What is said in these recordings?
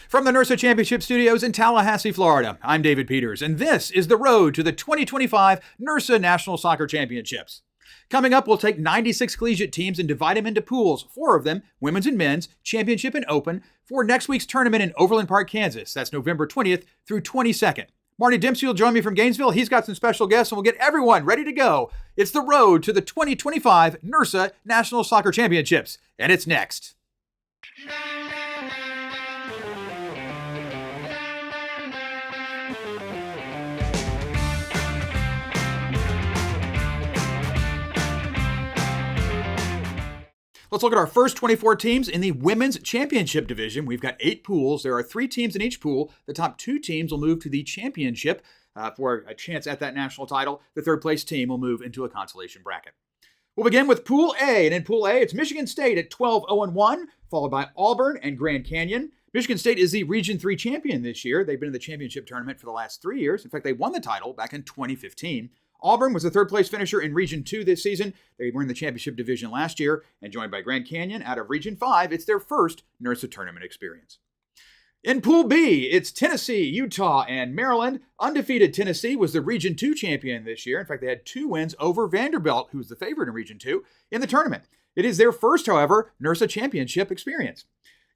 From the NIRSA Championship Studios in Tallahassee, Florida, I'm David Peters, and this is the road to the 2025 NIRSA National Soccer Championships. Coming up, we'll take 96 collegiate teams and divide them into pools, 4 of them, women's and men's, championship and open, for next week's tournament in Overland Park, Kansas. That's November 20th through 22nd. Marty Dempsey will join me from Gainesville. He's got some special guests, and we'll get everyone ready to go. It's the road to the 2025 NIRSA National Soccer Championships, and it's next. Let's look at our first 24 teams in the Women's Championship Division. We've got 8 pools. There are 3 teams in each pool. The top 2 teams will move to the championship for a chance at that national title. The third place team will move into a consolation bracket. We'll begin with Pool A, and in Pool A, it's Michigan State at 12-0-1, followed by Auburn and Grand Canyon. Michigan State is the Region 3 champion this year. They've been in the championship tournament for the last 3 years. In fact, they won the title back in 2015. Auburn was the third place finisher in Region 2 this season. They were in the championship division last year, and joined by Grand Canyon out of Region 5. It's their first NIRSA tournament experience. In Pool B, it's Tennessee, Utah, and Maryland. Undefeated Tennessee was the Region 2 champion this year. In fact, they had 2 wins over Vanderbilt, who's the favorite in Region 2, in the tournament. It is their first, however, NIRSA championship experience.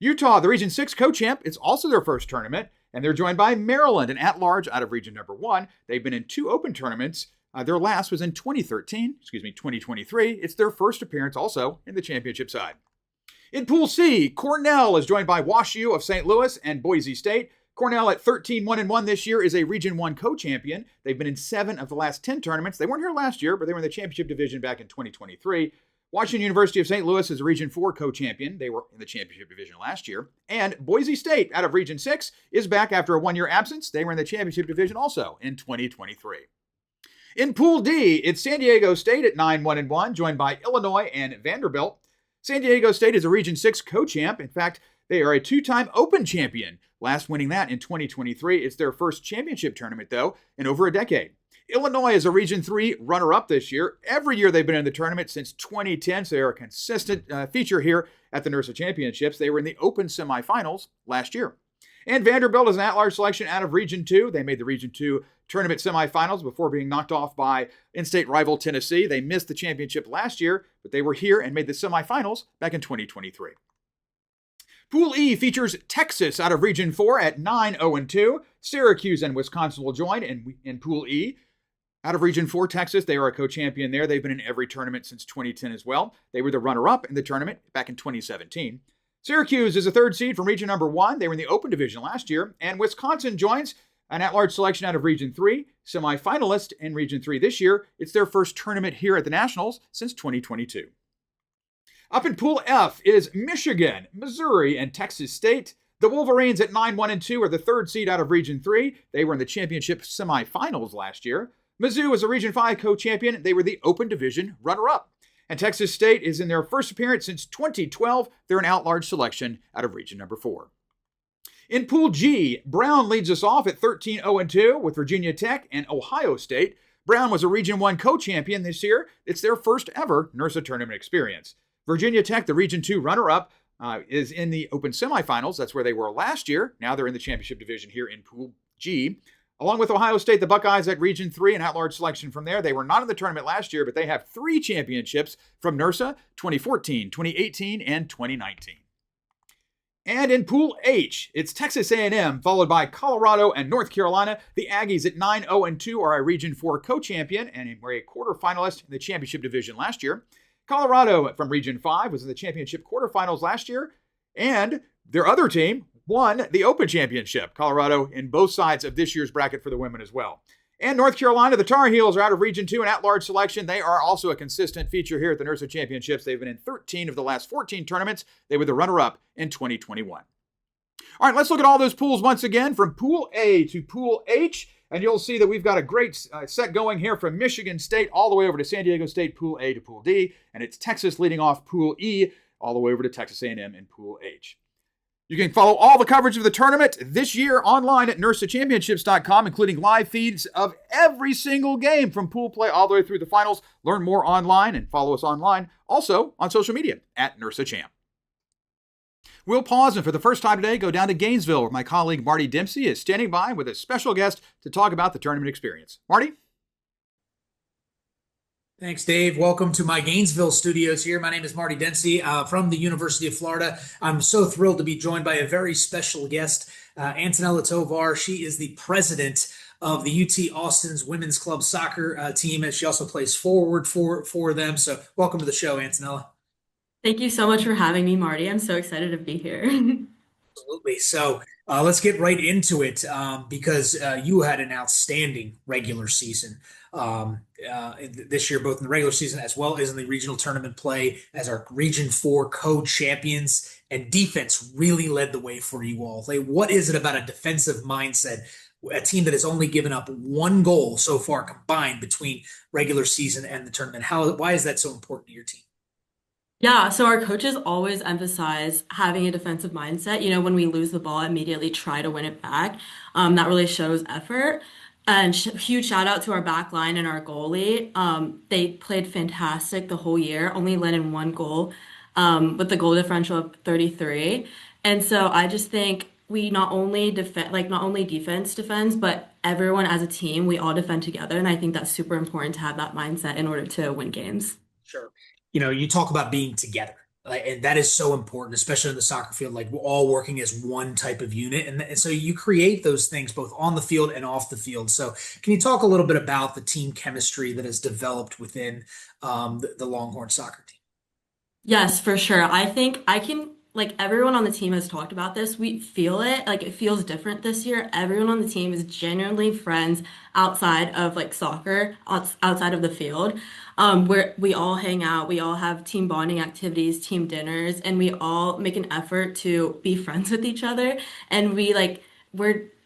Utah, the Region 6 co-champ, it's also their first tournament, and they're joined by Maryland, an at-large out of Region number 1. They've been in 2 open tournaments. Their last was in 2023. It's their first appearance also in the championship side. In Pool C, Cornell is joined by WashU of St. Louis and Boise State. Cornell at 13-1-1 this year is a Region 1 co-champion. They've been in 7 of the last 10 tournaments. They weren't here last year, but they were in the championship division back in 2023. Washington University of St. Louis is a Region 4 co-champion. They were in the championship division last year. And Boise State, out of Region 6, is back after a 1-year absence. They were in the championship division also in 2023. In Pool D, it's San Diego State at 9-1-1, joined by Illinois and Vanderbilt. San Diego State is a Region 6 co-champ. In fact, they are a 2-time Open champion, last winning that in 2023. It's their first championship tournament, though, in over a decade. Illinois is a Region 3 runner-up this year. Every year they've been in the tournament since 2010, so they're a consistent feature here at the NIRSA Championships. They were in the Open semifinals last year. And Vanderbilt is an at-large selection out of Region 2. They made the Region 2 tournament semifinals before being knocked off by in-state rival Tennessee. They missed the championship last year, but they were here and made the semifinals back in 2023. Pool E features Texas out of Region 4 at 9-0-2. Syracuse and Wisconsin will join in Pool E. Out of Region 4, Texas, they are a co-champion there. They've been in every tournament since 2010 as well. They were the runner-up in the tournament back in 2017. Syracuse is a 3rd seed from Region number 1. They were in the Open division last year. And Wisconsin joins an at-large selection out of Region 3, semi-finalist in Region 3 this year. It's their first tournament here at the Nationals since 2022. Up in Pool F is Michigan, Missouri, and Texas State. The Wolverines at 9-1-2 are the 3rd seed out of Region 3. They were in the championship semifinals last year. Mizzou is a Region 5 co-champion. They were the Open division runner-up. And Texas State is in their first appearance since 2012. They're an at-large selection out of Region number 4. In Pool G, Brown leads us off at 13-0-2 with Virginia Tech and Ohio State. Brown was a Region 1 co-champion this year. It's their first ever NIRSA tournament experience. Virginia Tech, the Region 2 runner-up, is in the Open semifinals. That's where they were last year. Now they're in the championship division here in Pool G. Along with Ohio State, the Buckeyes at Region 3, an at-large selection from there. They were not in the tournament last year, but they have 3 championships from NIRSA, 2014, 2018, and 2019. And in Pool H, it's Texas A&M, followed by Colorado and North Carolina. The Aggies at 9-0-2 are a Region 4 co-champion and were a quarterfinalist in the championship division last year. Colorado from Region 5 was in the championship quarterfinals last year, and their other team won the Open Championship. Colorado in both sides of this year's bracket for the women as well. And North Carolina, the Tar Heels are out of Region 2, an at-large selection. They are also a consistent feature here at the NIRSA Championships. They've been in 13 of the last 14 tournaments. They were the runner-up in 2021. All right, let's look at all those pools once again from Pool A to Pool H. And you'll see that we've got a great set going here from Michigan State all the way over to San Diego State, Pool A to Pool D. And it's Texas leading off Pool E all the way over to Texas A&M in Pool H. You can follow all the coverage of the tournament this year online at NIRSAChampionships.com, including live feeds of every single game from pool play all the way through the finals. Learn more online and follow us online. Also on social media at NIRSA Champ. We'll pause and for the first time today go down to Gainesville where my colleague Marty Dempsey is standing by with a special guest to talk about the tournament experience. Marty? Thanks, Dave. Welcome to my Gainesville studios here. My name is Marty Dempsey from the University of Florida. I'm so thrilled to be joined by a very special guest, Antonella Tovar. She is the president of the UT Austin's Women's Club Soccer team, and she also plays forward for them. So welcome to the show, Antonella. Thank you so much for having me, Marty. I'm so excited to be here. Absolutely. So let's get right into it because you had an outstanding regular season this year, both in the regular season as well as in the regional tournament play as our Region 4 co-champions, and defense really led the way for you all. Like, what is it about a defensive mindset? A team that has only given up one goal so far combined between regular season and the tournament. Why is that so important to your team? Yeah, so our coaches always emphasize having a defensive mindset. When we lose the ball, immediately try to win it back. That really shows effort. And huge shout out to our back line and our goalie. They played fantastic the whole year, only let in one goal, with the goal differential of 33. And so I just think we not only defend, like not only defense defends, but everyone as a team, we all defend together. And I think that's super important to have that mindset in order to win games. Sure. You talk about being together, and that is so important, especially in the soccer field. Like, we're all working as one type of unit, and so you create those things both on the field and off the field. So, can you talk a little bit about the team chemistry that has developed within the Longhorn soccer team? Yes, for sure. I think I can, like everyone on the team has talked about this. We feel it, like it feels different this year. Everyone on the team is genuinely friends outside of like soccer, outside of the field. Where we all hang out, we all have team bonding activities, team dinners, and we all make an effort to be friends with each other. And we're like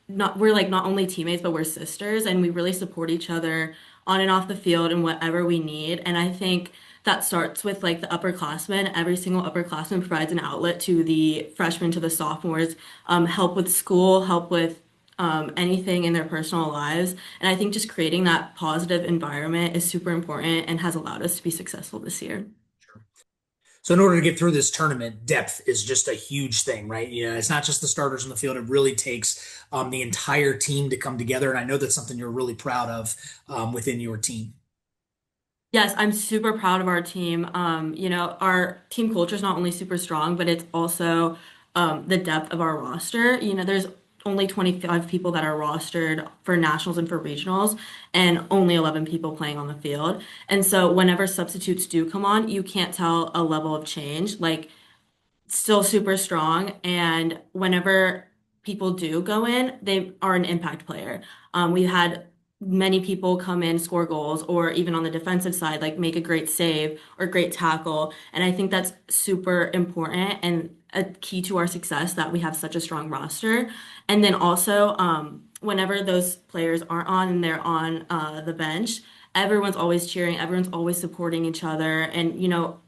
not only teammates, but we're sisters, and we really support each other on and off the field and whatever we need. And I think that starts with like the upperclassmen. Every single upperclassman provides an outlet to the freshmen, to the sophomores, help with school, help with anything in their personal lives. And I think just creating that positive environment is super important and has allowed us to be successful this year. So, in order to get through this tournament, depth is just a huge thing, right? It's not just the starters in the field. It really takes the entire team to come together. And I know that's something you're really proud of within your team. Yes, I'm super proud of our team. Our team culture is not only super strong, but it's also the depth of our roster. There's only 25 people that are rostered for nationals and for regionals, and only 11 people playing on the field. And so whenever substitutes do come on, you can't tell a level of change. Like, still super strong. And whenever people do go in, they are an impact player. We had many people come in, score goals, or even on the defensive side, like make a great save or great tackle. And I think that's super important and a key to our success that we have such a strong roster. And then also, whenever those players aren't on and they're on the bench, everyone's always cheering, everyone's always supporting each other, and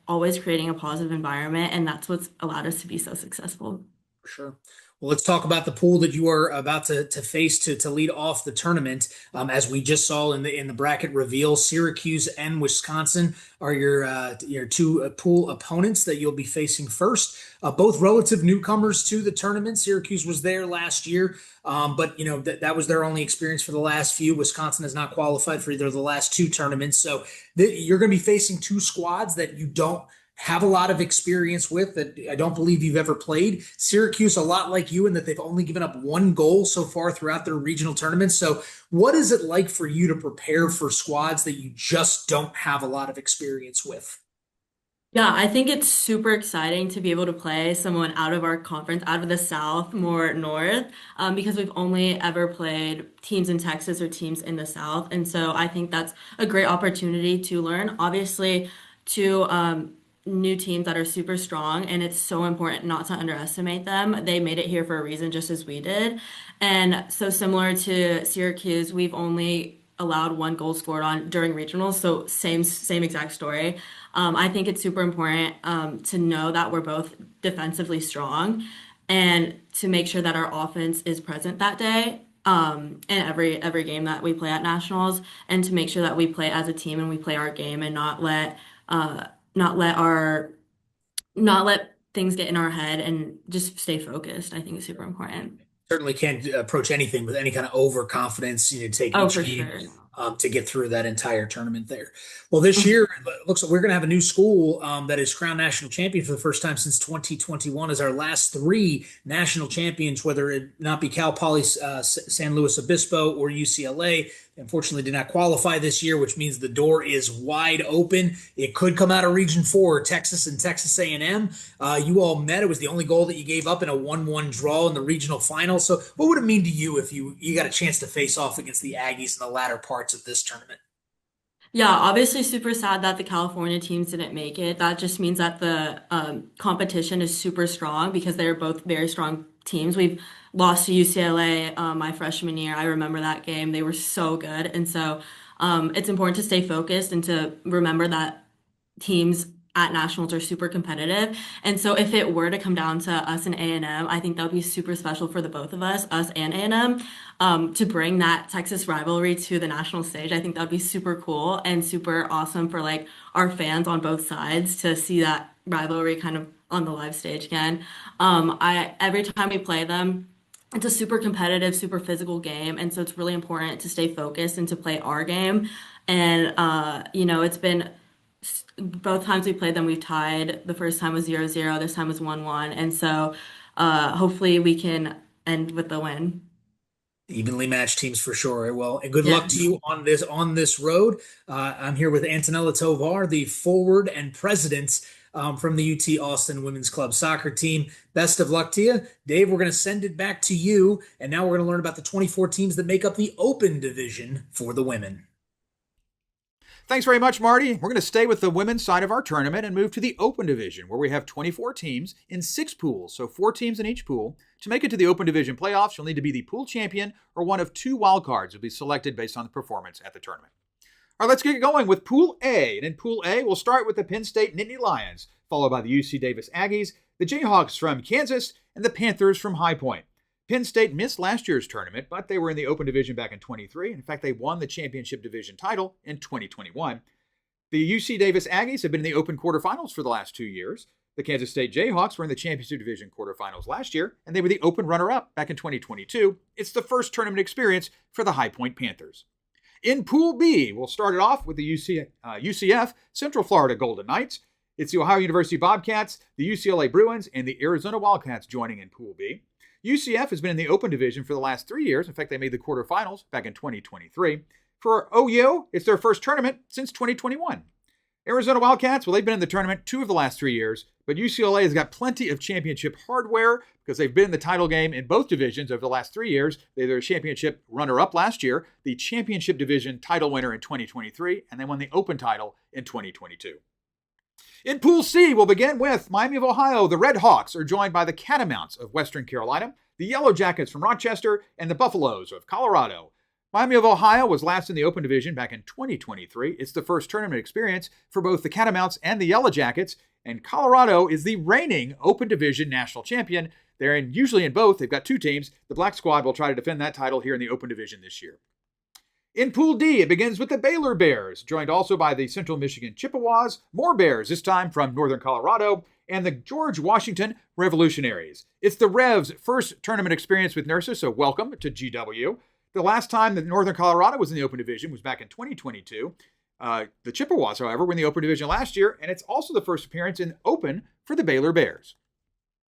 always creating a positive environment, and that's what's allowed us to be so successful. For sure. Well, let's talk about the pool that you are about to face to lead off the tournament. As we just saw in the bracket reveal, Syracuse and Wisconsin are your two pool opponents that you'll be facing first. Both relative newcomers to the tournament. Syracuse was there last year, but that was their only experience for the last few. Wisconsin has not qualified for either of the last two tournaments, so you're going to be facing two squads that you don't have a lot of experience with, that I don't believe you've ever played. Syracuse, a lot like you, in that they've only given up one goal so far throughout their regional tournaments. So, what is it like for you to prepare for squads that you just don't have a lot of experience with? Yeah, I think it's super exciting to be able to play someone out of our conference, out of the South, more North, because we've only ever played teams in Texas or teams in the South. And so I think that's a great opportunity to learn. Obviously, to new teams that are super strong, and it's so important not to underestimate them. They made it here for a reason, just as we did. And so similar to Syracuse, we've only allowed one goal scored on during regionals, so same exact story. I think it's super important to know that we're both defensively strong and to make sure that our offense is present that day. In every game that we play at nationals, and to make sure that we play as a team and we play our game and not let not let things get in our head and just stay focused, I think is super important. Certainly can't approach anything with any kind of overconfidence. You need to take Oh, each for game sure. to get through that entire tournament there. Well, this Mhm. year it looks like we're going to have a new school that is crowned national champion for the first time since 2021 as our last three national champions, whether it not be Cal Poly, San Luis Obispo, or UCLA. Unfortunately, did not qualify this year, which means the door is wide open. It could come out of Region 4, Texas and Texas A&M. You all met. It was the only goal that you gave up in a 1-1 draw in the regional final. So what would it mean to you if you got a chance to face off against the Aggies in the latter parts of this tournament? Yeah, obviously super sad that the California teams didn't make it. That just means that the competition is super strong because they're both very strong teams. We've lost to UCLA my freshman year. I remember that game. They were so good. And so it's important to stay focused and to remember that teams at nationals are super competitive. And so if it were to come down to us and A&M, I think that would be super special for the both of us and A&M, to bring that Texas rivalry to the national stage. I think that would be super cool and super awesome for like our fans on both sides to see that rivalry kind of on the live stage again. I every time we play them, it's a super competitive, super physical game, and so it's really important to stay focused and to play our game. And it's been both times we played them, we've tied. The first time was 0-0, this time was 1-1. And so hopefully we can end with the win. Evenly matched teams for sure. Well, and good luck to Yes. you on this road. I'm here with Antonella Tovar, the forward and president from the UT Austin Women's Club soccer team. Best of luck to you, Dave. We're going to send it back to you, and now we're going to learn about the 24 teams that make up the Open Division for the women. Thanks very much, Marty. We're going to stay with the women's side of our tournament and move to the Open Division, where we have 24 teams in 6 pools, so 4 teams in each pool. To make it to the Open Division playoffs, you'll need to be the pool champion or one of 2 wildcards will be selected based on the performance at the tournament. All right, let's get going with Pool A. And in Pool A, we'll start with the Penn State Nittany Lions, followed by the UC Davis Aggies, the Jayhawks from Kansas, and the Panthers from High Point. Penn State missed last year's tournament, but they were in the Open Division back in 23. In fact, they won the championship division title in 2021. The UC Davis Aggies have been in the Open quarterfinals for the last 2 years. The Kansas State Jayhawks were in the championship division quarterfinals last year, and they were the Open runner-up back in 2022. It's the first tournament experience for the High Point Panthers. In Pool B, we'll start it off with the UCF Central Florida Golden Knights. It's the Ohio University Bobcats, the UCLA Bruins, and the Arizona Wildcats joining in Pool B. UCF has been in the Open Division for the last 3 years. In fact, they made the quarterfinals back in 2023. For OU, it's their first tournament since 2021. Arizona Wildcats, well, they've been in the tournament 2 of the last 3 years, but UCLA has got plenty of championship hardware because they've been in the title game in both divisions over the last 3 years. They were a championship runner-up last year, the championship division title winner in 2023, and they won the Open title in 2022. In Pool C, we'll begin with Miami of Ohio. The Red Hawks are joined by the Catamounts of Western Carolina, the Yellow Jackets from Rochester, and the Buffaloes of Colorado. Miami of Ohio was last in the Open Division back in 2023. It's the first tournament experience for both the Catamounts and the Yellow Jackets, and Colorado is the reigning Open Division national champion. They're usually in both. They've got 2 teams. The Black Squad will try to defend that title here in the Open Division this year. In Pool D, it begins with the Baylor Bears, joined also by the Central Michigan Chippewas, more Bears, this time from Northern Colorado, and the George Washington Revolutionaries. It's the Revs' first tournament experience with NIRSA, so welcome to GW. The last time that Northern Colorado was in the Open Division was back in 2022. The Chippewas, however, were in the Open Division last year, and it's also the first appearance in Open for the Baylor Bears.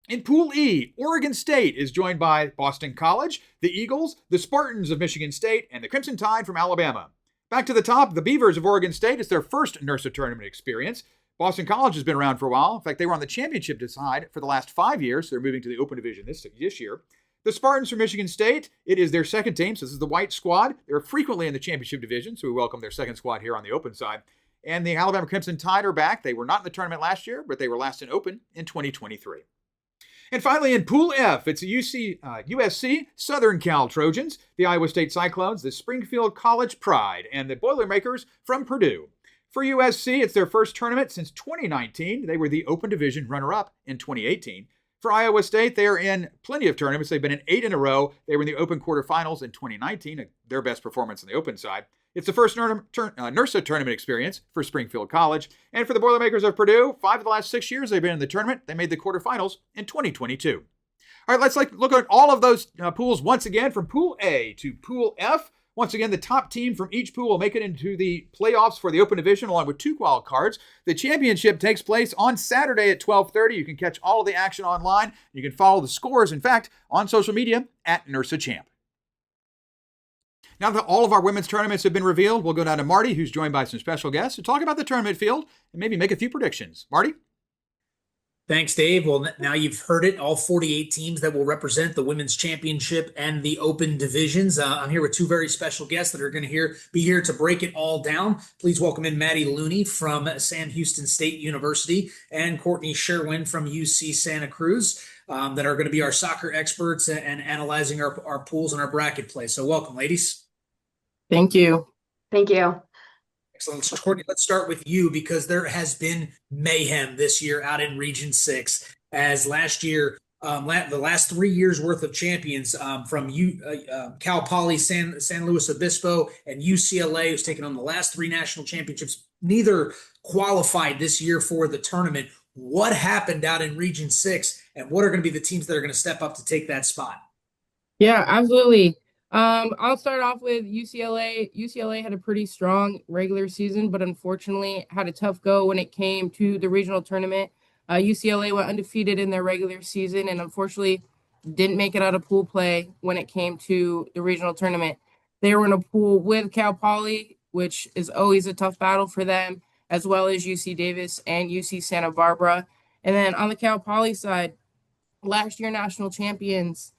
In Pool E, Oregon State is joined by Boston College, the Eagles, the Spartans of Michigan State, and the Crimson Tide from Alabama. Back to the top, the Beavers of Oregon State is their first NIRSA tournament experience. Boston College has been around for a while. In fact, they were on the championship side for the last 5 years. So they're moving to the Open Division this year. The Spartans from Michigan State, it is their second team. So this is the White Squad. They're frequently in the championship division, so we welcome their second squad here on the Open side. And the Alabama Crimson Tide are back. They were not in the tournament last year, but they were last in Open in 2023. And finally, in Pool F, it's the USC Southern Cal Trojans, the Iowa State Cyclones, the Springfield College Pride, and the Boilermakers from Purdue. For USC, it's their first tournament since 2019. They were the Open Division runner-up in 2018. For Iowa State, they are in plenty of tournaments. They've been in 8 in a row. They were in the Open quarterfinals in 2019, their best performance on the Open side. It's the first NIRSA tournament experience for Springfield College. And for the Boilermakers of Purdue, 5 of the last 6 years they've been in the tournament. They made the quarterfinals in 2022. All right, let's look at all of those pools once again, from Pool A to Pool F. Once again, the top team from each pool will make it into the playoffs for the Open Division, along with 2 wild cards. The championship takes place on Saturday at 12:30. You can catch all of the action online. You can follow the scores, in fact, on social media at NIRSA Champ. Now that all of our women's tournaments have been revealed, we'll go down to Marty, who's joined by some special guests, to talk about the tournament field and maybe make a few predictions. Marty? Thanks, Dave. Well, now you've heard it, all 48 teams that will represent the Women's Championship and the Open Divisions. I'm here with 2 very special guests that are going to be here to break it all down. Please welcome in Maddie Looney from Sam Houston State University and Courtney Sherwin from UC Santa Cruz that are going to be our soccer experts and analyzing our pools and our bracket play. So welcome, ladies. Thank you. Thank you. Excellent. So, Courtney, let's start with you because there has been mayhem this year out in Region 6. As last year, the last 3 years worth of champions from Cal Poly, San Luis Obispo, and UCLA, who's taken on the last 3 national championships, neither qualified this year for the tournament. What happened out in Region 6, and what are going to be the teams that are going to step up to take that spot? Yeah, absolutely. I'll start off with UCLA. UCLA had a pretty strong regular season, but unfortunately had a tough go when it came to the regional tournament. UCLA went undefeated in their regular season and unfortunately didn't make it out of pool play when it came to the regional tournament. They were in a pool with Cal Poly, which is always a tough battle for them, as well as UC Davis and UC Santa Barbara. And then on the Cal Poly side, last year national champions,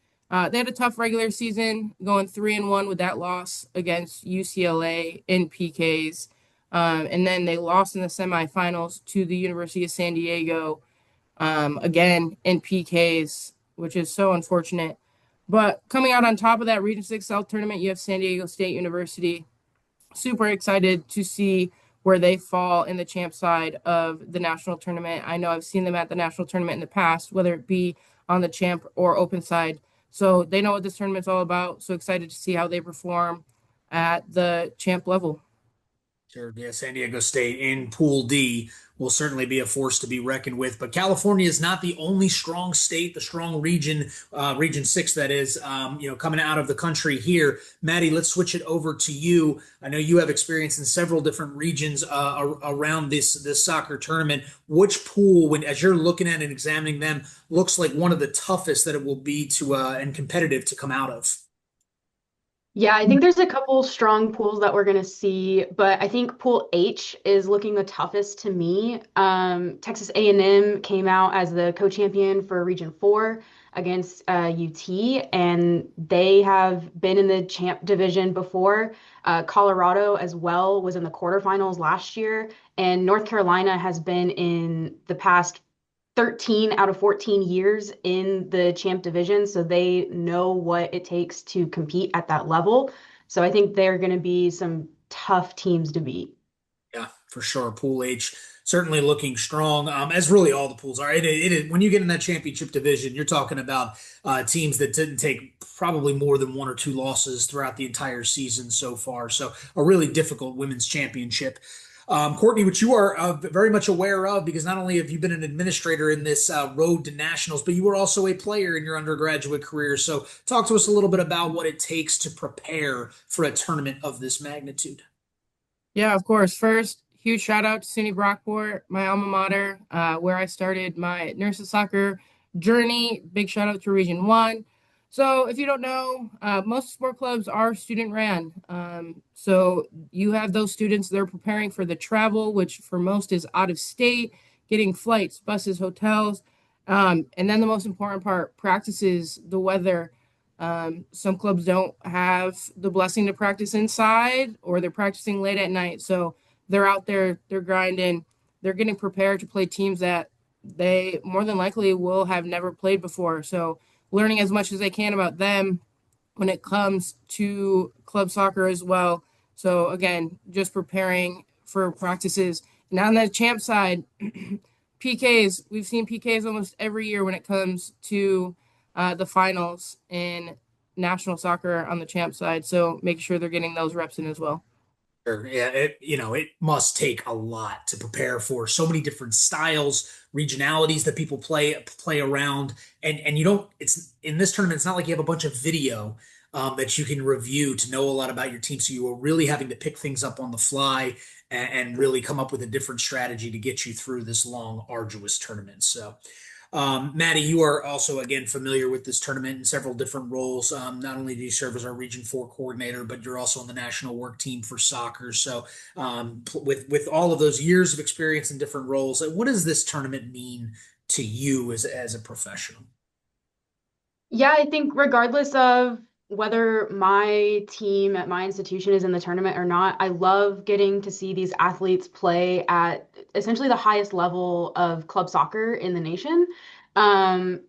they had a tough regular season, going 3-1 with that loss against UCLA in PKs. And then they lost in the semifinals to the University of San Diego, again in PKs, which is so unfortunate. But coming out on top of that Region 6 South tournament, you have San Diego State University. Super excited to see where they fall in the champ side of the national tournament. I know I've seen them at the national tournament in the past, whether it be on the champ or open side. So they know what this tournament's all about. So excited to see how they perform at the champ level. Sure. Yeah, San Diego State in Pool D will certainly be a force to be reckoned with. But California is not the only strong state, the strong region, Region 6 that is, coming out of the country here. Maddie, let's switch it over to you. I know you have experience in several different regions around this soccer tournament. Which pool, as you're looking at and examining them, looks like one of the toughest that it will be to and competitive to come out of? Yeah, I think there's a couple strong pools that we're going to see, but I think Pool H is looking the toughest to me. Texas A&M came out as the co-champion for Region 4 against UT, and they have been in the champ division before. Colorado as well was in the quarterfinals last year, and North Carolina has been in the past 13 out of 14 years in the champ division, so they know what it takes to compete at that level. So I think they're going to be some tough teams to beat. Yeah, for sure. Pool H certainly looking strong, as really all the pools are. It when you get in that championship division, you're talking about teams that didn't take probably more than 1 or 2 losses throughout the entire season so far. So a really difficult women's championship. Courtney, which you are very much aware of, because not only have you been an administrator in this road to nationals, but you were also a player in your undergraduate career. So talk to us a little bit about what it takes to prepare for a tournament of this magnitude. Yeah, of course. First, huge shout out to SUNY Brockport, my alma mater, where I started my NIRSA soccer journey. Big shout out to Region 1. So if you don't know, most sport clubs are student ran. So you have those students that are preparing for the travel, which for most is out of state, getting flights, buses, hotels. And then the most important part, practices, the weather. Some clubs don't have the blessing to practice inside, or they're practicing late at night. So they're out there, they're grinding, they're getting prepared to play teams that they more than likely will have never played before. So learning as much as they can about them when it comes to club soccer as well. So again, just preparing for practices. Now on the champ side, PKs, we've seen PKs almost every year when it comes to the finals in national soccer on the champ side. So make sure they're getting those reps in as well. Sure. Yeah, it must take a lot to prepare for so many different styles, regionalities that people play around, and you don't. It's in this tournament. It's not like you have a bunch of video that you can review to know a lot about your team. So you are really having to pick things up on the fly and really come up with a different strategy to get you through this long, arduous tournament. So. Maddie, you are also again familiar with this tournament in several different roles. Not only do you serve as our Region 4 coordinator, but you're also on the national work team for soccer. So, with all of those years of experience in different roles, what does this tournament mean to you as a professional? Yeah, I think regardless of whether my team at my institution is in the tournament or not, I love getting to see these athletes play at essentially the highest level of club soccer in the nation. Um,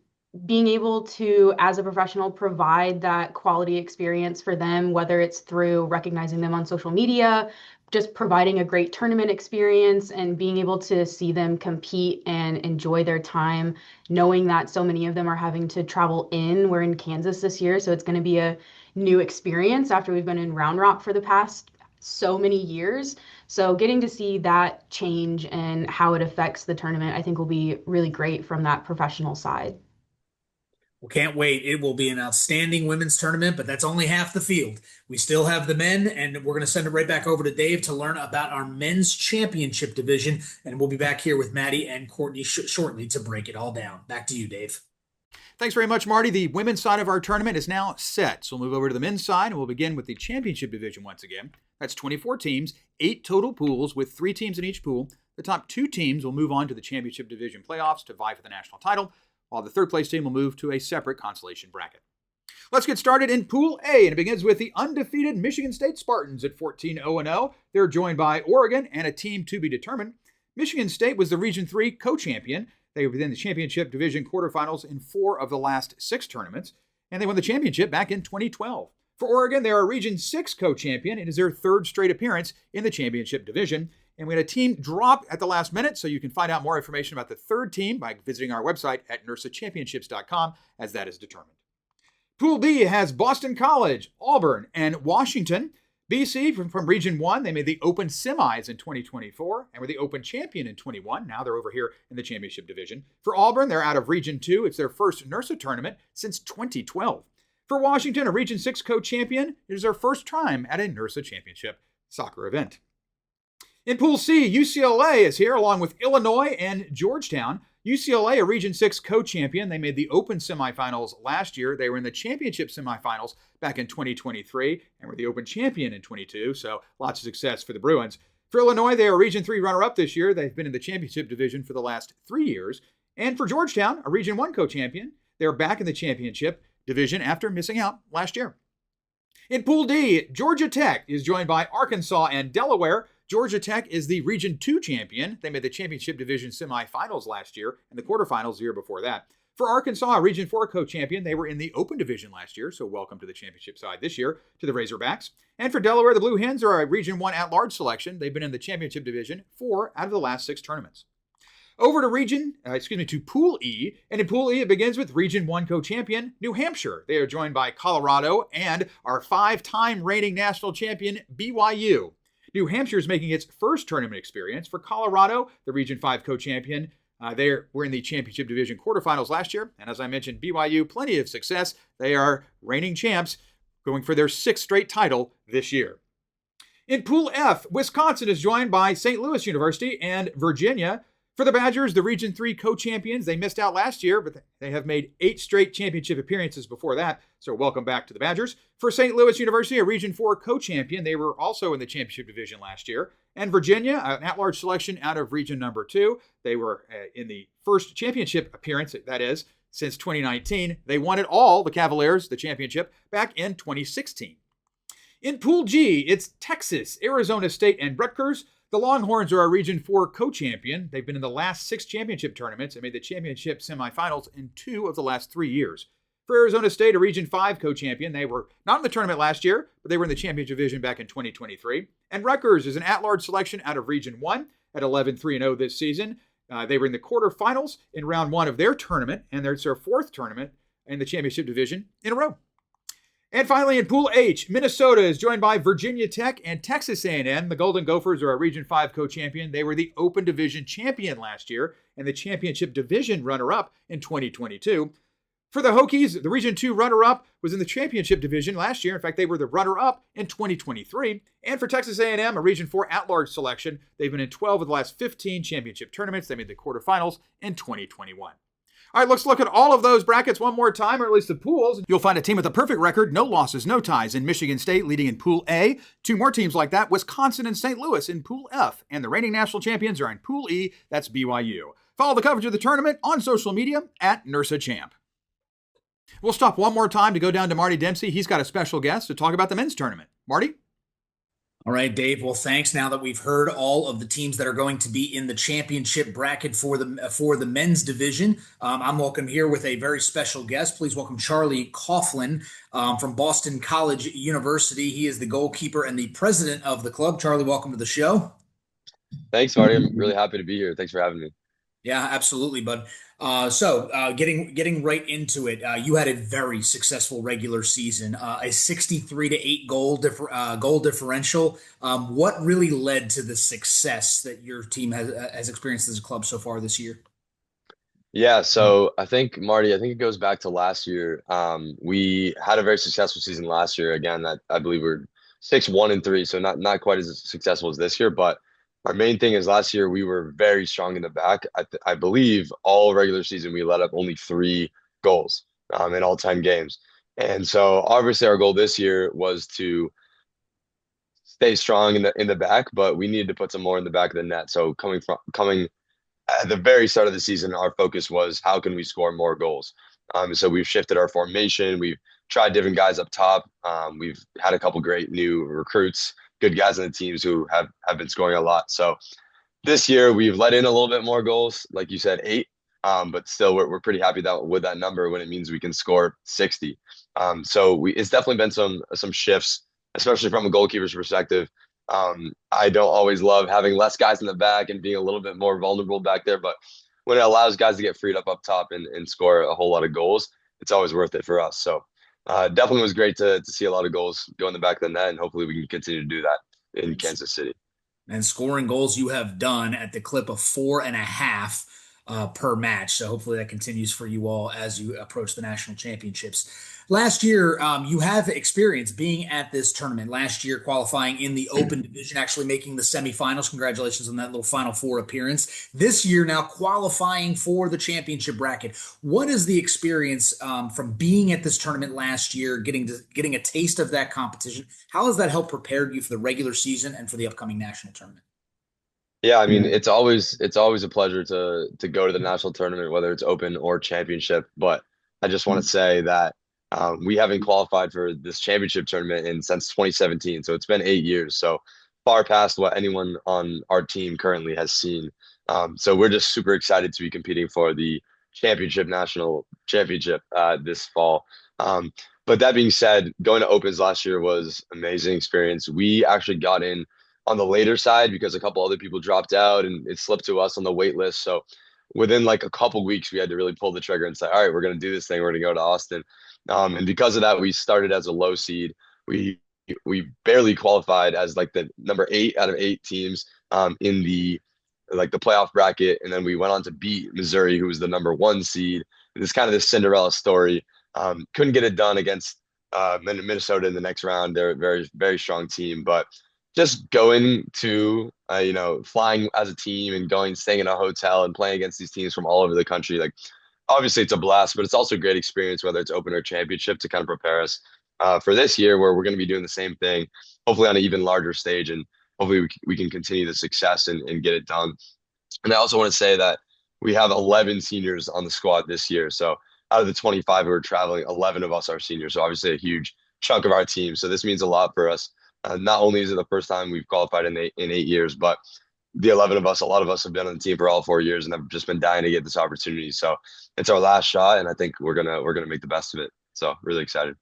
Being able to, as a professional, provide that quality experience for them, whether it's through recognizing them on social media, just providing a great tournament experience, and being able to see them compete and enjoy their time, knowing that so many of them are having to travel in. We're in Kansas this year, so it's going to be a new experience after we've been in Round Rock for the past so many years. So getting to see that change and how it affects the tournament, I think will be really great from that professional side. Well, can't wait. It will be an outstanding women's tournament, but that's only half the field. We still have the men, and we're going to send it right back over to Dave to learn about our men's championship division. And we'll be back here with Maddie and Courtney shortly to break it all down. Back to you, Dave. Thanks very much, Marty. The women's side of our tournament is now set. So we'll move over to the men's side, and we'll begin with the championship division once again. That's 24 teams, 8 total pools with 3 teams in each pool. The top 2 teams will move on to the championship division playoffs to vie for the national title, while the third place team will move to a separate consolation bracket. Let's get started in Pool A, and it begins with the undefeated Michigan State Spartans at 14-0-0. They're joined by Oregon and a team to be determined. Michigan State was the Region 3 co-champion. They were in the championship division quarterfinals in 4 of the last 6 tournaments, and they won the championship back in 2012. For Oregon, they are a Region 6 co-champion. It is their 3rd straight appearance in the championship division. And we had a team drop at the last minute, so you can find out more information about the 3rd team by visiting our website at NIRSAChampionships.com, as that is determined. Pool B has Boston College, Auburn, and Washington. BC from Region 1, they made the Open Semis in 2024 and were the Open Champion in 21. Now they're over here in the championship division. For Auburn, they're out of Region 2. It's their first NIRSA tournament since 2012. For Washington, a Region 6 co-champion, it is their first time at a NIRSA championship soccer event. In Pool C, UCLA is here along with Illinois and Georgetown. UCLA, a Region 6 co-champion. They made the Open semifinals last year. They were in the championship semifinals back in 2023 and were the Open champion in 22, so lots of success for the Bruins. For Illinois, they are a Region 3 runner-up this year. They've been in the championship division for the last 3 years. And for Georgetown, a Region 1 co-champion. They're back in the championship division after missing out last year. In Pool D, Georgia Tech is joined by Arkansas and Delaware. Georgia Tech is the Region 2 champion. They made the championship division semifinals last year and the quarterfinals the year before that. For Arkansas, a Region 4 co-champion, they were in the Open division last year, so welcome to the championship side this year to the Razorbacks. And for Delaware, the Blue Hens are a Region 1 at-large selection. They've been in the championship division 4 out of the last 6 tournaments. Over to Pool E, and in Pool E, it begins with Region 1 co-champion, New Hampshire. They are joined by Colorado and our 5-time reigning national champion, BYU. New Hampshire is making its first tournament experience. For Colorado, the Region 5 co-champion, they were in the championship division quarterfinals last year. And as I mentioned, BYU, plenty of success. They are reigning champs, going for their 6th straight title this year. In Pool F, Wisconsin is joined by St. Louis University and Virginia. For the Badgers, the Region 3 co-champions, they missed out last year, but they have made 8 straight championship appearances before that, so welcome back to the Badgers. For St. Louis University, a Region 4 co-champion, they were also in the championship division last year. And Virginia, an at-large selection out of Region number 2. They were in the first championship appearance, that is, since 2019. They won it all, the Cavaliers, the championship, back in 2016. In Pool G, it's Texas, Arizona State, and Rutgers. The Longhorns are a Region 4 co-champion. They've been in the last 6 championship tournaments and made the championship semifinals in 2 of the last 3 years. For Arizona State, a Region 5 co-champion, they were not in the tournament last year, but they were in the championship division back in 2023. And Rutgers is an at-large selection out of Region 1 at 11-3-0 this season. They were in the quarterfinals in round 1 of their tournament, and it's their 4th tournament in the championship division in a row. And finally, in Pool H, Minnesota is joined by Virginia Tech and Texas A&M. The Golden Gophers are a Region 5 co-champion. They were the Open Division champion last year and the Championship Division runner-up in 2022. For the Hokies, the Region 2 runner-up was in the Championship Division last year. In fact, they were the runner-up in 2023. And for Texas A&M, a Region 4 at-large selection, they've been in 12 of the last 15 championship tournaments. They made the quarterfinals in 2021. All right, let's look at all of those brackets one more time, or at least the pools. You'll find a team with a perfect record, no losses, no ties in Michigan State leading in Pool A. Two more teams like that, Wisconsin and St. Louis in Pool F. And the reigning national champions are in Pool E, that's BYU. Follow the coverage of the tournament on social media at NIRSA Champ. We'll stop one more time to go down to Marty Dempsey. He's got a special guest to talk about the men's tournament. Marty? All right, Dave. Well, thanks. Now that we've heard all of the teams that are going to be in the championship bracket for the men's division, I'm welcome here with a very special guest. Please welcome Charlie Coughlin from Boston College University. He is the goalkeeper and the president of the club. Charlie, welcome to the show. Thanks, Marty. I'm really happy to be here. Thanks for having me. Yeah, absolutely, bud. So getting right into it, you had a very successful regular season, a 63-8 goal differential. What really led to the success that your team has experienced as a club so far this year? Yeah, so I think, Marty, it goes back to last year. We had a very successful season last year. Again, that I believe we're 6-1-3, so not quite as successful as this year, but our main thing is last year we were very strong in the back. I believe all regular season we let up only 3 goals in all 10 games. And so obviously our goal this year was to stay strong in the back, but we needed to put some more in the back of the net. So coming at the very start of the season, our focus was how can we score more goals. So we've shifted our formation. We've tried different guys up top. We've had a couple great new recruits, good guys on the teams who have been scoring a lot. So this year we've let in a little bit more goals, like you said, 8. But still we're pretty happy with that number when it means we can score 60. So it's definitely been some shifts, especially from a goalkeeper's perspective. I don't always love having less guys in the back and being a little bit more vulnerable back there, but when it allows guys to get freed up top and score a whole lot of goals, it's always worth it for us. So definitely was great to see a lot of goals go in the back of the net, and hopefully we can continue to do that in Kansas City. And scoring goals you have done at the clip of 4.5 per match. So hopefully that continues for you all as you approach the national championships. Last year, you have experience being at this tournament. Last year, qualifying in the Open Division, actually making the semifinals. Congratulations on that little Final Four appearance. This year, now qualifying for the championship bracket. What is the experience from being at this tournament last year, getting a taste of that competition? How has that helped prepare you for the regular season and for the upcoming national tournament? Yeah, I mean, it's always a pleasure to go to the national tournament, whether it's Open or championship. But I just want to say that we haven't qualified for this championship tournament since 2017. So it's been 8 years. So far past what anyone on our team currently has seen. So we're just super excited to be competing for the national championship this fall. But that being said, going to Opens last year was amazing experience. We actually got in on the later side because a couple other people dropped out and it slipped to us on the wait list. So within like a couple weeks, we had to really pull the trigger and say, all right, we're going to do this thing. We're going to go to Austin. And because of that, we started as a low seed. We barely qualified as like the number 8 out of 8 teams in the playoff bracket. And then we went on to beat Missouri, who was the number 1 seed. And it's kind of this Cinderella story. Couldn't get it done against Minnesota in the next round. They're a very, very strong team, but just going to, flying as a team and staying in a hotel and playing against these teams from all over the country. Like, obviously it's a blast, but it's also a great experience, whether it's Open or championship, to kind of prepare us for this year where we're going to be doing the same thing, hopefully on an even larger stage. And hopefully we can continue the success and get it done. And I also want to say that we have 11 seniors on the squad this year. So out of the 25 who are traveling, 11 of us are seniors. So obviously a huge chunk of our team. So this means a lot for us. Not only is it the first time we've qualified in 8 years, but the 11 of us, a lot of us have been on the team for all 4 years and have just been dying to get this opportunity. So it's our last shot, and I think we're gonna make the best of it. So really excited.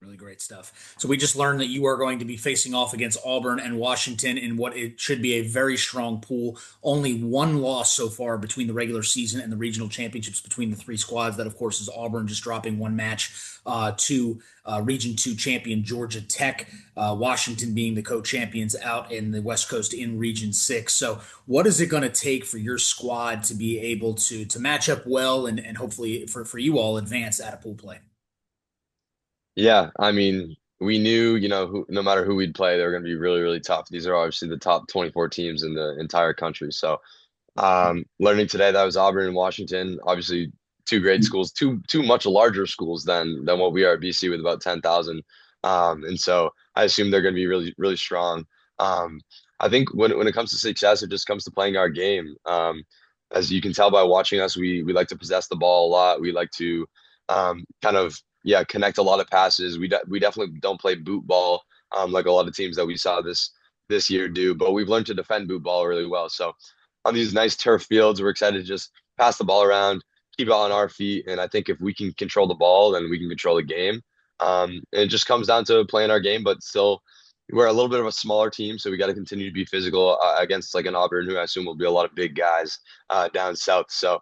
Really great stuff. So we just learned that you are going to be facing off against Auburn and Washington in what it should be a very strong pool. Only one loss so far between the regular season and the regional championships between the three squads. That, of course, is Auburn just dropping one match to Region 2 champion Georgia Tech, Washington being the co-champions out in the West Coast in Region 6. So what is it going to take for your squad to be able to match up well and hopefully for you all advance out of pool play? Yeah, I mean, we knew, no matter who we'd play, they were going to be really, really tough. These are obviously the top 24 teams in the entire country. So, learning today that was Auburn and Washington, obviously two great schools, two much larger schools than what we are at BC with about 10,000. And so I assume they're going to be really, really strong. I think when it comes to success, it just comes to playing our game. As you can tell by watching us, we like to possess the ball a lot. We like to kind of connect a lot of passes. We definitely don't play boot ball like a lot of teams that we saw this year do, but we've learned to defend boot ball really well. So on these nice turf fields, we're excited to just pass the ball around, keep it on our feet, and I think if we can control the ball, then we can control the game. It just comes down to playing our game, but still, we're a little bit of a smaller team, so we got to continue to be physical against like an Auburn, who I assume will be a lot of big guys down south. So,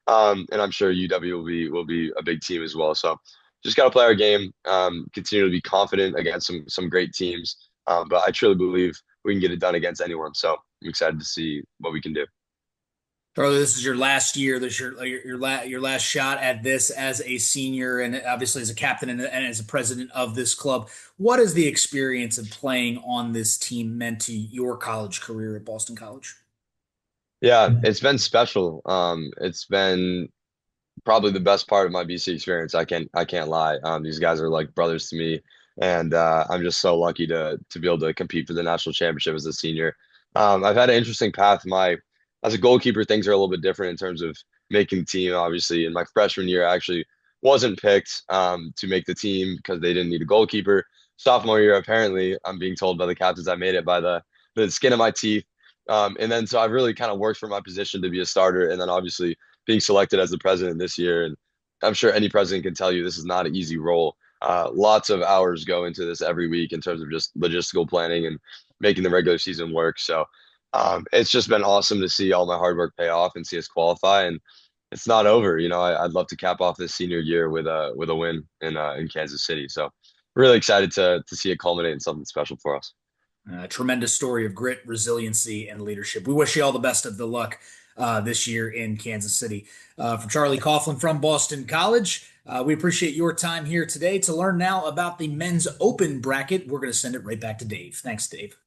and I'm sure UW will be a big team as well. So just got to play our game, continue to be confident against some great teams. But I truly believe we can get it done against anyone. So I'm excited to see what we can do. Charlie, this is your last year. This is your last shot at this as a senior, and obviously as a captain and as a president of this club. What has the experience of playing on this team meant to your college career at Boston College? Yeah, it's been special. It's been probably the best part of my BC experience. I can't lie. These guys are like brothers to me, and I'm just so lucky to be able to compete for the national championship as a senior. I've had an interesting path. As a goalkeeper, things are a little bit different in terms of making the team. Obviously, in my freshman year, I actually wasn't picked to make the team because they didn't need a goalkeeper. Sophomore year, apparently, I'm being told by the captains I made it by the skin of my teeth. And then so I've really kind of worked for my position to be a starter, and then obviously being selected as the president this year. And I'm sure any president can tell you this is not an easy role. Lots of hours go into this every week in terms of just logistical planning and making the regular season work. So it's just been awesome to see all my hard work pay off and see us qualify. And it's not over. I'd love to cap off this senior year with a win in Kansas City. So really excited to see it culminate in something special for us. Tremendous story of grit, resiliency, and leadership. We wish you all the best of the luck this year in Kansas City. From Charlie Coughlin from Boston College, we appreciate your time here today. To learn now about the men's open bracket, we're going to send it right back to Dave. Thanks, Dave.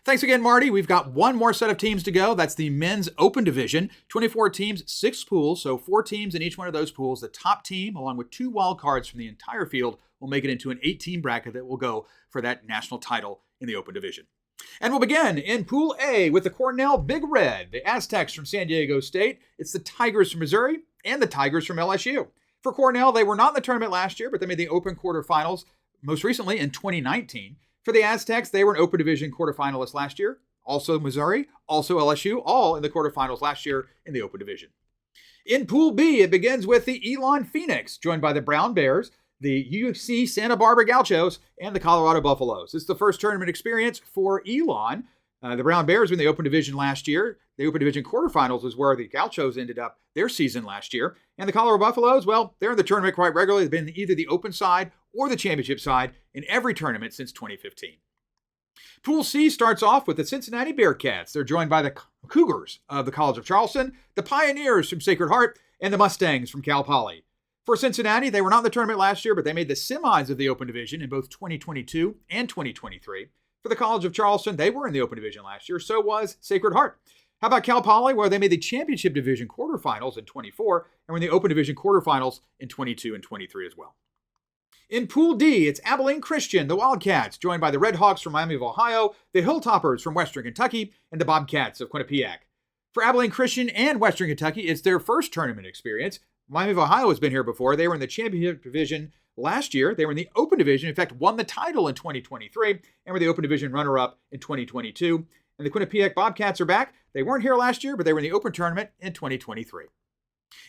Thanks again, Marty. We've got one more set of teams to go. That's the men's open division. 24 teams, 6 pools, so 4 teams in each one of those pools. The top team, along with 2 wild cards from the entire field, will make it into an 8-team bracket that will go for that national title in the open division. And we'll begin in Pool A with the Cornell Big Red, the Aztecs from San Diego State. It's the Tigers from Missouri and the Tigers from LSU. For Cornell, they were not in the tournament last year, but they made the open quarterfinals most recently in 2019. For the Aztecs, they were an open division quarterfinalists last year. Also Missouri, also LSU, all in the quarterfinals last year in the open division. In Pool B, it begins with the Elon Phoenix, joined by the Brown Bears, the UC Santa Barbara Gauchos, and the Colorado Buffaloes. It's the first tournament experience for Elon. The Brown Bears were in the open division last year. The open division quarterfinals was where the Gauchos ended up their season last year. And the Colorado Buffaloes, well, they're in the tournament quite regularly. They've been either the open side or the championship side in every tournament since 2015. Pool C starts off with the Cincinnati Bearcats. They're joined by the Cougars of the College of Charleston, the Pioneers from Sacred Heart, and the Mustangs from Cal Poly. For Cincinnati, they were not in the tournament last year, but they made the semis of the open division in both 2022 and 2023. For the College of Charleston, they were in the open division last year. So was Sacred Heart. How about Cal Poly, where they made the championship division quarterfinals in 24 and were in the open division quarterfinals in 22 and 23 as well. In Pool D, it's Abilene Christian, the Wildcats, joined by the Red Hawks from Miami of Ohio, the Hilltoppers from Western Kentucky, and the Bobcats of Quinnipiac. For Abilene Christian and Western Kentucky, it's their first tournament experience. Miami of Ohio has been here before. They were in the championship division last year. They were in the open division, in fact, won the title in 2023, and were the open division runner-up in 2022. And the Quinnipiac Bobcats are back. They weren't here last year, but they were in the open tournament in 2023.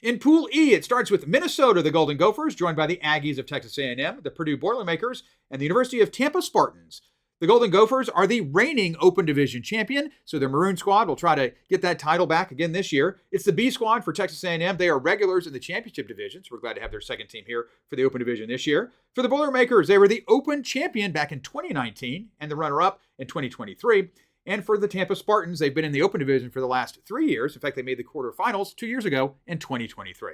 In Pool E, it starts with Minnesota, the Golden Gophers, joined by the Aggies of Texas A&M, the Purdue Boilermakers, and the University of Tampa Spartans. The Golden Gophers are the reigning Open Division champion, so their Maroon squad will try to get that title back again this year. It's the B squad for Texas A&M. They are regulars in the championship division, so we're glad to have their second team here for the Open Division this year. For the Boilermakers, they were the Open champion back in 2019 and the runner-up in 2023. And for the Tampa Spartans, they've been in the Open Division for the last 3 years. In fact, they made the quarterfinals 2 years ago in 2023.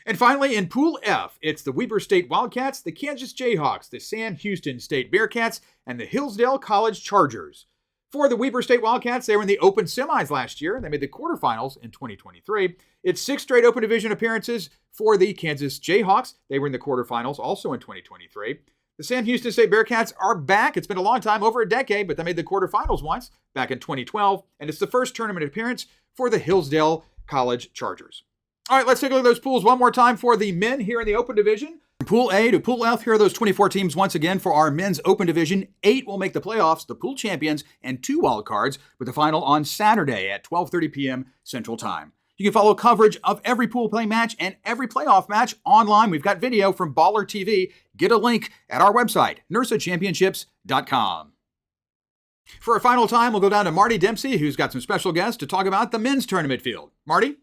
And finally, in Pool F, it's the Weber State Wildcats, the Kansas Jayhawks, the Sam Houston State Bearcats, and the Hillsdale College Chargers. For the Weber State Wildcats, they were in the Open semis last year, and they made the quarterfinals in 2023. It's 6 straight Open Division appearances for the Kansas Jayhawks. They were in the quarterfinals also in 2023. The Sam Houston State Bearcats are back. It's been a long time, over a decade, but they made the quarterfinals once, back in 2012, and it's the first tournament appearance for the Hillsdale College Chargers. All right, let's take a look at those pools one more time for the men here in the Open Division. From Pool A to Pool F, here are those 24 teams once again for our men's Open Division. 8 will make the playoffs, the pool champions, and 2 wild cards, with the final on Saturday at 12:30 p.m. Central Time. You can follow coverage of every pool play match and every playoff match online. We've got video from Baller TV. Get a link at our website, NIRSAChampionships.com. For our final time, we'll go down to Marty Dempsey, who's got some special guests to talk about the men's tournament field. Marty?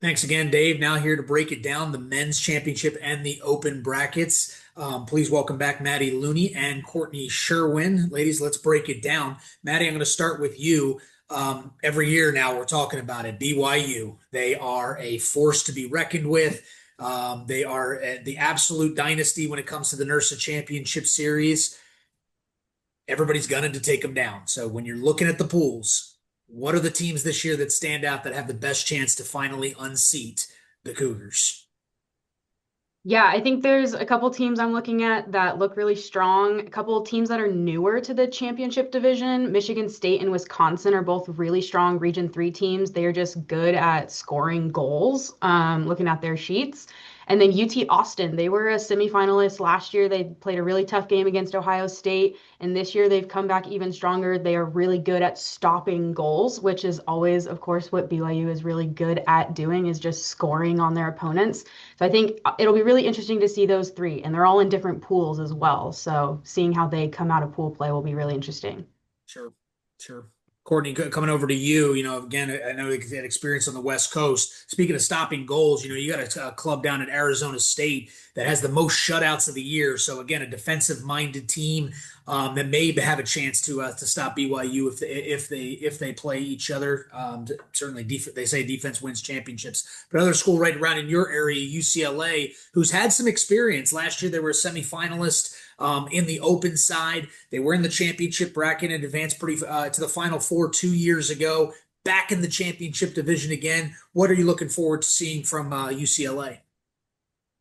Thanks again, Dave. Now here to break it down, the men's championship and the open brackets. Please welcome back Maddie Looney and Courtney Sherwin. Ladies, let's break it down. Maddie, I'm going to start with you. Every year now we're talking about it. BYU, they are a force to be reckoned with. They are the absolute dynasty when it comes to the NIRSA Championship Series. Everybody's gunning to take them down. So when you're looking at the pools, what are the teams this year that stand out that have the best chance to finally unseat the Cougars? Yeah, I think there's a couple teams I'm looking at that look really strong. A couple teams that are newer to the championship division. Michigan State and Wisconsin are both really strong Region 3 teams. They are just good at scoring goals, looking at their sheets. And then UT Austin, they were a semifinalist last year. They played a really tough game against Ohio State. And this year they've come back even stronger. They are really good at stopping goals, which is always, of course, what BYU is really good at doing, is just scoring on their opponents. So I think it'll be really interesting to see those 3. And they're all in different pools as well. So seeing how they come out of pool play will be really interesting. Sure. Courtney, coming over to you, again, I know you had experience on the West Coast. Speaking of stopping goals, you got a club down at Arizona State that has the most shutouts of the year. So again, a defensive-minded team that may have a chance to stop BYU if they play each other. Certainly, they say defense wins championships. But another school right around in your area, UCLA, who's had some experience. Last year, they were a semifinalist in the open side. They were in the championship bracket and advanced to the Final Four 2 years ago. Back in the championship division again. What are you looking forward to seeing from UCLA?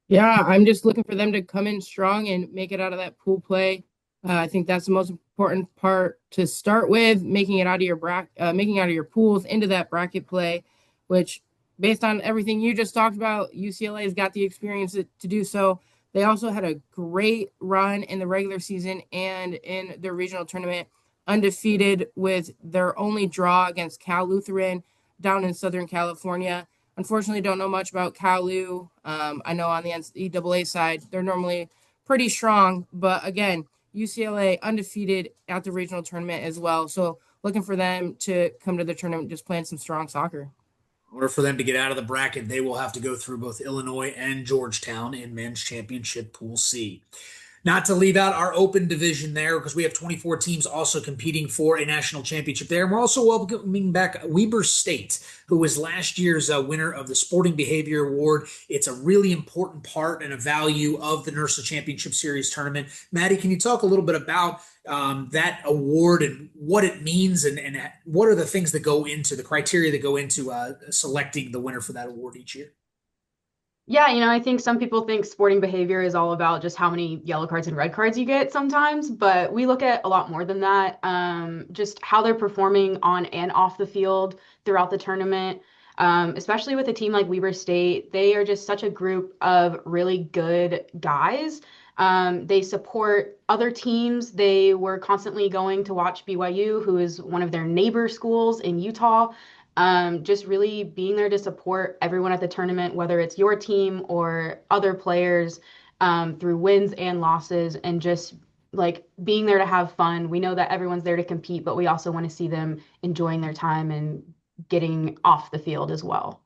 Yeah, I'm just looking for them to come in strong and make it out of that pool play. I think that's the most important part to start with, making it out of your pools into that bracket play, which, based on everything you just talked about, UCLA has got the experience to do so. They also had a great run in the regular season and in the regional tournament, undefeated with their only draw against Cal Lutheran down in Southern California. Unfortunately, don't know much about Cal-Lu. I know on the NCAA side, they're normally pretty strong. But again, UCLA undefeated at the regional tournament as well. So looking for them to come to the tournament just playing some strong soccer. In order for them to get out of the bracket, they will have to go through both Illinois and Georgetown in men's championship Pool C. Not to leave out our open division there, because we have 24 teams also competing for a national championship there. And we're also welcoming back Weber State, who was last year's winner of the Sporting Behavior Award. It's a really important part and a value of the NIRSA Championship Series tournament. Maddie, can you talk a little bit about that award and what it means, and what are the things that go into the criteria that go into selecting the winner for that award each year? Yeah, I think some people think sporting behavior is all about just how many yellow cards and red cards you get sometimes, but we look at a lot more than that. Just how they're performing on and off the field throughout the tournament, especially with a team like Weber State. They are just such a group of really good guys. They support other teams. They were constantly going to watch BYU, who is one of their neighbor schools in Utah. just really being there to support everyone at the tournament, whether it's your team or other players, through wins and losses, and just like being there to have fun. We know that everyone's there to compete, but we also want to see them enjoying their time and getting off the field as well.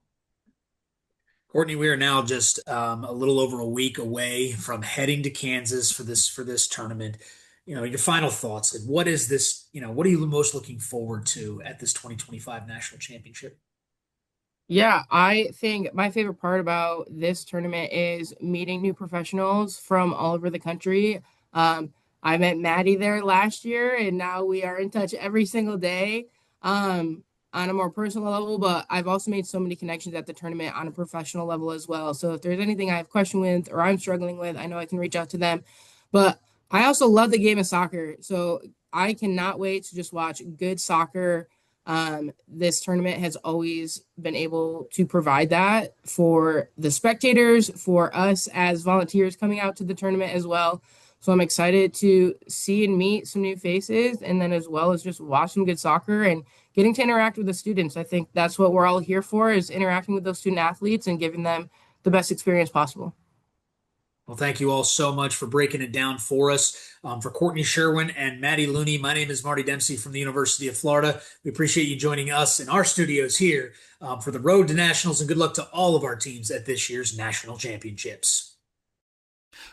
Courtney, we are now just a little over a week away from heading to Kansas for this tournament. Your final thoughts. Like, what is this? What are you most looking forward to at this 2025 national championship? Yeah, I think my favorite part about this tournament is meeting new professionals from all over the country. I met Maddie there last year, and now we are in touch every single day, on a more personal level. But I've also made so many connections at the tournament on a professional level as well. So if there's anything I have question with or I'm struggling with, I know I can reach out to them. But I also love the game of soccer, so I cannot wait to just watch good soccer. This tournament has always been able to provide that for the spectators, for us as volunteers coming out to the tournament as well. So I'm excited to see and meet some new faces, and then as well as just watch some good soccer and getting to interact with the students. I think that's what we're all here for, is interacting with those student athletes and giving them the best experience possible. Well, thank you all so much for breaking it down for us. For Courtney Sherwin and Maddie Looney, my name is Marty Dempsey from the University of Florida. We appreciate you joining us in our studios here for the Road to Nationals, and good luck to all of our teams at this year's National Championships.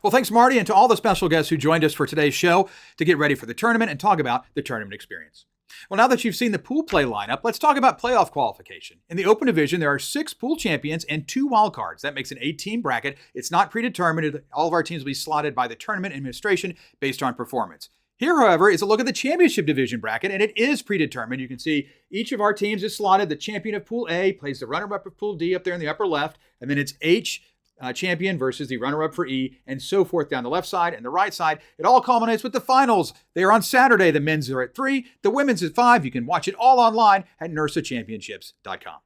Well, thanks, Marty, and to all the special guests who joined us for today's show to get ready for the tournament and talk about the tournament experience. Well, now that you've seen the pool play lineup, let's talk about playoff qualification. In the Open Division, there are 6 pool champions and 2 wildcards. That makes an 8-team bracket. It's not predetermined. All of our teams will be slotted by the tournament administration based on performance. Here, however, is a look at the championship division bracket, and it is predetermined. You can see each of our teams is slotted. The champion of Pool A plays the runner-up of Pool D up there in the upper left, and then it's H champion versus the runner-up for E, and so forth down the left side and the right side. It all culminates with the finals. They are on Saturday. The men's are at 3, the women's at 5. You can watch it all online at NIRSAChampionships.com.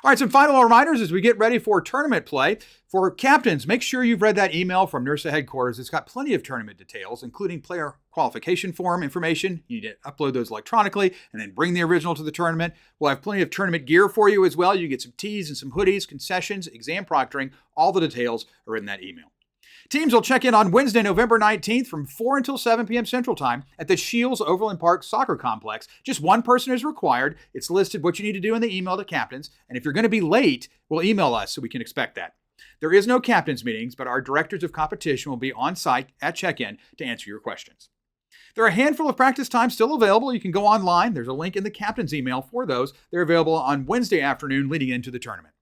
All right, some final reminders as we get ready for tournament play. For captains, make sure you've read that email from NIRSA headquarters. It's got plenty of tournament details, including player qualification form information. You need to upload those electronically and then bring the original to the tournament. We'll have plenty of tournament gear for you as well. You get some tees and some hoodies, concessions, exam proctoring. All the details are in that email. Teams will check in on Wednesday, November 19th from 4 until 7 p.m. Central Time at the Shields Overland Park Soccer Complex. Just one person is required. It's listed what you need to do in the email to captains. And if you're going to be late, we'll email us so we can expect that. There is no captains meetings, but our directors of competition will be on site at check-in to answer your questions. There are a handful of practice times still available. You can go online. There's a link in the captain's email for those. They're available on Wednesday afternoon leading into the tournament.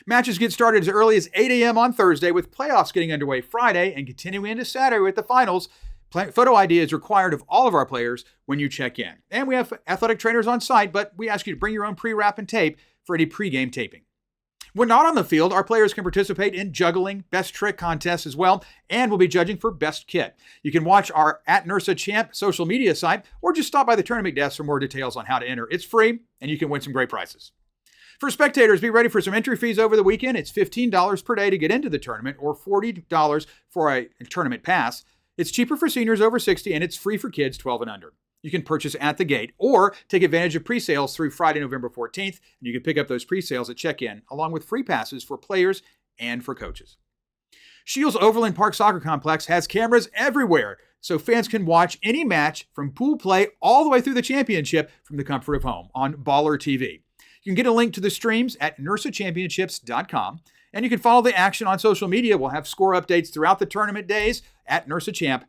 Matches get started as early as 8 a.m. on Thursday, with playoffs getting underway Friday and continuing into Saturday with the finals. Photo ID is required of all of our players when you check in. And we have athletic trainers on site, but we ask you to bring your own pre-wrap and tape for any pre-game taping. When not on the field, our players can participate in juggling, best trick contests as well, and we'll be judging for best kit. You can watch our @NIRSA Champ social media site, or just stop by the tournament desk for more details on how to enter. It's free, and you can win some great prizes. For spectators, be ready for some entry fees over the weekend. It's $15 per day to get into the tournament, or $40 for a tournament pass. It's cheaper for seniors over 60, and it's free for kids 12 and under. You can purchase at the gate or take advantage of pre-sales through Friday, November 14th, and you can pick up those pre-sales at check-in, along with free passes for players and for coaches. Shields Overland Park Soccer Complex has cameras everywhere, so fans can watch any match from pool play all the way through the championship from the comfort of home on Baller TV. You can get a link to the streams at NIRSAChampionships.com, and you can follow the action on social media. We'll have score updates throughout the tournament days at NIRSA Champ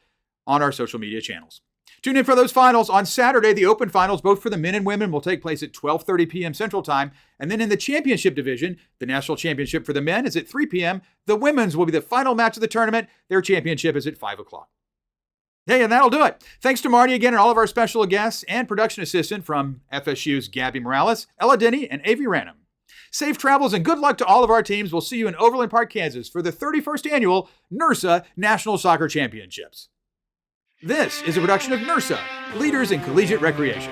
on our social media channels. Tune in for those finals on Saturday. The Open Finals, both for the men and women, will take place at 12:30 p.m. Central Time. And then in the championship division, the national championship for the men is at 3 p.m. The women's will be the final match of the tournament. Their championship is at 5 o'clock. Hey, and that'll do it. Thanks to Marty again and all of our special guests and production assistant from FSU's Gabby Morales, Ella Denny, and Avi Ranum. Safe travels and good luck to all of our teams. We'll see you in Overland Park, Kansas for the 31st annual NIRSA National Soccer Championships. This is a production of NIRSA, Leaders in Collegiate Recreation.